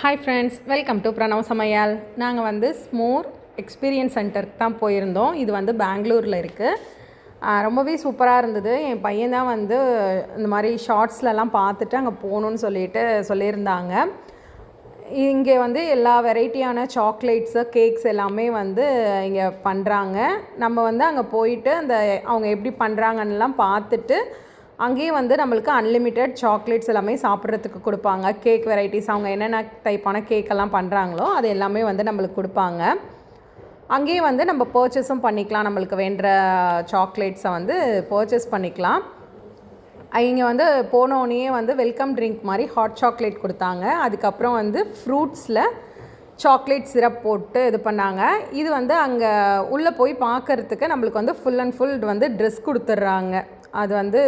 Hi friends, welcome to Pranav சமையல். நாங்கள் வந்து ஸ்மோர் எக்ஸ்பீரியன்ஸ் சென்டருக்கு தான் போயிருந்தோம். இது வந்து பெங்களூரில் இருக்குது. ரொம்பவே சூப்பராக இருந்தது. என் பையன் தான் வந்து இந்த மாதிரி ஷார்ட்ஸ்லலாம் பார்த்துட்டு அங்கே போகணுன்னு சொல்லியிருந்தாங்க. இங்கே வந்து எல்லா வெரைட்டியான சாக்லேட்ஸு, கேக்ஸ் எல்லாமே வந்து இங்கே பண்ணுறாங்க. நம்ம வந்து அங்கே போயிட்டு அவங்க எப்படி பண்ணுறாங்கன்னெலாம் பார்த்துட்டு அங்கேயே வந்து நம்மளுக்கு அன்லிமிட்டெட் சாக்லேட்ஸ் எல்லாமே சாப்பிட்றதுக்கு கொடுப்பாங்க. கேக் வெரைட்டிஸ் அவங்க என்னென்ன டைப்பான கேக்கெல்லாம் பண்ணுறாங்களோ அது எல்லாமே வந்து நம்மளுக்கு கொடுப்பாங்க. அங்கேயே வந்து நம்ம பர்ச்சேஸும் பண்ணிக்கலாம். நம்மளுக்கு வேண்டுற சாக்லேட்ஸை வந்து பர்ச்சேஸ் பண்ணிக்கலாம். இங்கே வந்து போனோடனே வந்து வெல்கம் ட்ரிங்க் மாதிரி ஹாட் சாக்லேட் கொடுத்தாங்க. அதுக்கப்புறம் வந்து ஃப்ரூட்ஸில் சாக்லேட் சிரப் போட்டு இது பண்ணாங்க. இது வந்து அங்கே உள்ளே போய் பார்க்குறதுக்கு நம்மளுக்கு வந்து ஃபுல் அண்ட் ஃபுல் வந்து ட்ரெஸ் கொடுத்துட்றாங்க. அது வந்து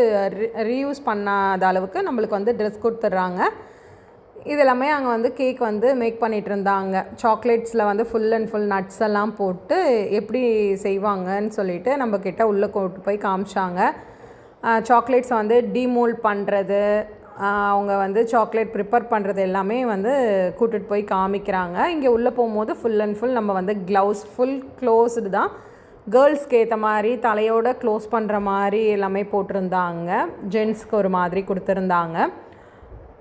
ரீயூஸ் பண்ணாத அளவுக்கு நம்மளுக்கு வந்து ட்ரெஸ் கொடுத்துட்றாங்க. இது எல்லாமே அங்கே வந்து கேக் வந்து மேக் பண்ணிகிட்டு இருந்தாங்க. சாக்லேட்ஸில் வந்து ஃபுல் அண்ட் ஃபுல் நட்ஸ் எல்லாம் போட்டு எப்படி செய்வாங்கன்னு சொல்லிட்டு நம்மக்கிட்ட உள்ளே கொண்டு போய் காமிச்சாங்க. சாக்லேட்ஸை வந்து டீமோல்ட் பண்ணுறது, அவங்க வந்து சாக்லேட் ப்ரிப்பேர் பண்ணுறது எல்லாமே வந்து கூட்டிகிட்டு போய் காமிக்கிறாங்க. இங்கே உள்ளே போகும்போது ஃபுல் அண்ட் ஃபுல் நம்ம வந்து க்ளவுஸ் ஃபுல் க்ளோஸ்டு தான். கேர்ள்ஸ்க்கு ஏற்ற மாதிரி தலையோடு க்ளோஸ் பண்ணுற மாதிரி எல்லாமே போட்டிருந்தாங்க. ஜென்ட்ஸ்க்கு ஒரு மாதிரி கொடுத்துருந்தாங்க.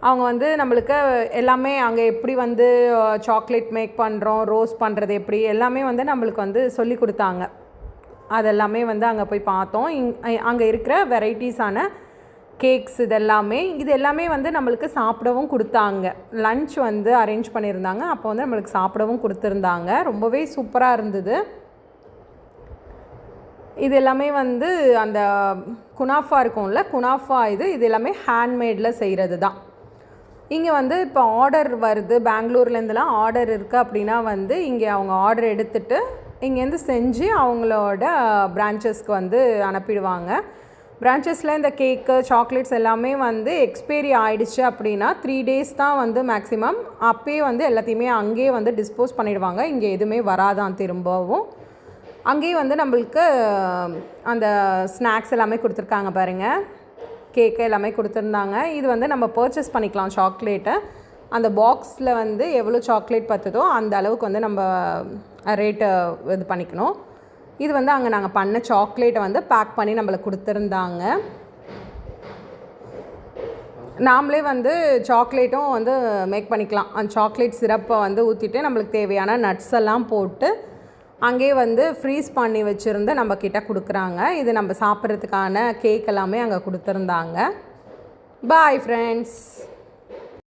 அவங்க வந்து நம்மளுக்கு எல்லாமே அங்கே எப்படி வந்து சாக்லேட் மேக் பண்ணுறோம், ரோஸ் பண்ணுறது எப்படி எல்லாமே வந்து நம்மளுக்கு வந்து சொல்லி கொடுத்தாங்க. அதெல்லாமே வந்து அங்கே போய் பார்த்தோம். அங்கே இருக்கிற வெரைட்டிஸான கேக்ஸ் இது எல்லாமே வந்து நம்மளுக்கு சாப்பிடவும் கொடுத்தாங்க. லன்ச் வந்து அரேஞ்ச் பண்ணியிருந்தாங்க. அப்போ வந்து நம்மளுக்கு சாப்பிடவும் கொடுத்துருந்தாங்க. ரொம்பவே சூப்பராக இருந்தது. இது எல்லாமே வந்து அந்த குனாஃபா இருக்கும்ல, குனாஃபா இது எல்லாமே ஹேண்ட்மேடில் செய்கிறது தான். இங்கே வந்து இப்போ ஆர்டர் வருது, பெங்களூர்லேருந்துலாம் ஆர்டர் இருக்குது அப்படின்னா வந்து இங்கே அவங்க ஆர்டர் எடுத்துகிட்டு இங்கேருந்து செஞ்சு அவங்களோட பிரான்ச்சஸ்க்கு வந்து அனுப்பிடுவாங்க. பிரான்ச்சஸில் இந்த கேக்கு, சாக்லேட்ஸ் எல்லாமே வந்து எக்ஸ்பைரி ஆகிடுச்சு அப்படின்னா 3 days தான் வந்து மேக்ஸிமம். அப்போயே வந்து எல்லாத்தையுமே அங்கேயே வந்து டிஸ்போஸ் பண்ணிடுவாங்க. இங்கே எதுவுமே வராதான் திரும்பவும். அங்கேயே வந்து நம்மளுக்கு அந்த ஸ்நாக்ஸ் எல்லாமே கொடுத்துருக்காங்க பாருங்கள். கேக்கு எல்லாமே கொடுத்துருந்தாங்க. இது வந்து நம்ம பர்ச்சேஸ் பண்ணிக்கலாம் சாக்லேட்டை. அந்த பாக்ஸில் வந்து எவ்வளோ சாக்லேட் பற்றுதோ அந்த அளவுக்கு வந்து நம்ம ரேட்டை இது பண்ணிக்கணும். இது வந்து அங்கே நாங்கள் பண்ண சாக்லேட்டை வந்து பேக் பண்ணி நம்மளுக்கு கொடுத்துருந்தாங்க. நாமளே வந்து சாக்லேட்டும் வந்து மேக் பண்ணிக்கலாம். அந்த சாக்லேட் சிரப்பை வந்து ஊற்றிட்டு நம்மளுக்கு தேவையான நட்ஸ் எல்லாம் போட்டு அங்கேயே வந்து ஃப்ரீஸ் பண்ணி வச்சுருந்து நம்மக்கிட்ட கொடுக்குறாங்க. இது நம்ம சாப்பிட்றதுக்கான கேக் எல்லாமே அங்கே கொடுத்துருந்தாங்க. Bye friends.